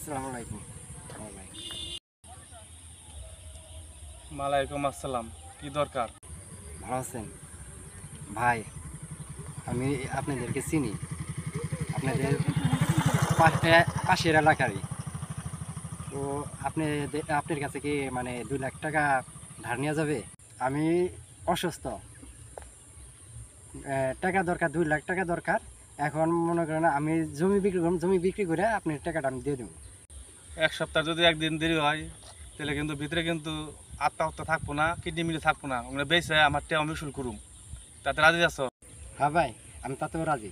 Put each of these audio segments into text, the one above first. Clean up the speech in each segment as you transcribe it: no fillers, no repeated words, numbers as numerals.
আসসালামু আলাইকুম। ভাই ওয়ালাইকুম আসসালাম। কি দরকার? ভালো আছেন? ভাই আমি আপনাদেরকে চিনি, আপনাদের পাশের এলাকারই। তো আপনার কাছে কি মানে 2 লাখ টাকা ধার নেওয়া যাবে? আমি অসুস্থ, টাকা দরকার, 2 লাখ টাকা দরকার। এখন মনে করেন আমি জমি বিক্রি করে আপনার টাকাটা আমি দিয়ে দেবো। এক সপ্তাহ যদি একদিন দেরি হয় তাহলে কিন্তু ভিতরে কিন্তু আত্মহত্যা থাকবো না, কিডনি মিলে থাকবো না, ওগুলো বেশি আমার টেয়া আমি শুরু করুম। তাতে রাজি আছো? হ্যাঁ ভাই, আমি তাতেও রাজি।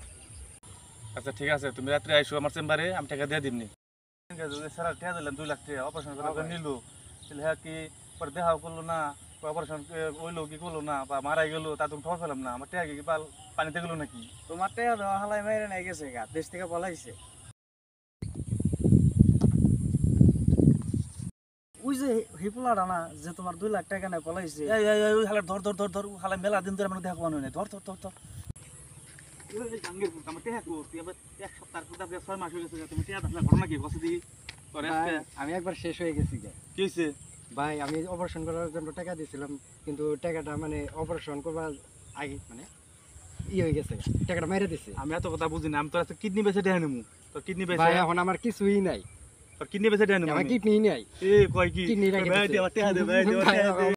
আচ্ছা ঠিক আছে, তুমি রাত্রে আইসো আমার চেম্বারে, আমি টাকা দিয়ে দিমনি। যদি স্যার টেয়া দিলেন 2 লাখ টাকা অপারেশন করে নিল, তাহলে হ্যাঁ কি পরে দেখাও করলো না, অপারেশন ওইলো কি করলো না, বা মারাই গেলো, তা তুমি খবর পেলাম না, আমার টেয়া কি পানিতে গেলো নাকি? তোমার টাকা দেওয়া হালাই মেরে নিয়ে গেছে গা, দেশ থেকে পলাইছে। ওই যে হিপুলাটা না, যে তোমার 2 লাখ টাকা নেয় পলাইছে। ওই হালা ধর ধর ধর ধর, হালা মেলা দিন ধরে আমার দেখা পানো নাই, ধর ধর ধর ধর। আমার টেয়া কো, তুই আবার এক সপ্তাহ 6 মাস হয়ে গেছে, তুমি টেয়া দেখলে ঘটনা কি বসে দিই তোর ভাই, আমি একবার শেষ হয়ে গেছি গে। কি হয়েছে? ভাই আমি অপারেশন করার জন্য টাকা দিয়েছিলাম, কিন্তু টাকাটা মানে অপারেশন করবার আগে মানে হয়ে গেছে, টাকাটা মেরে দিছে। আমি এত কথা বুঝি না, আমি তোর কিডনি বেচে দেয় নেবো, তোর কিডনি বেচে, ভাই এখন আমার কিছুই নাই, তোর কিডনি বেচে দেয় নেবো। আমার কিডনি নাই, এ কয় কি কিডনি রেখে ভাই দিছে। দেওয়া টেয়া দে ভাই, দেওয়া টেয়া দে।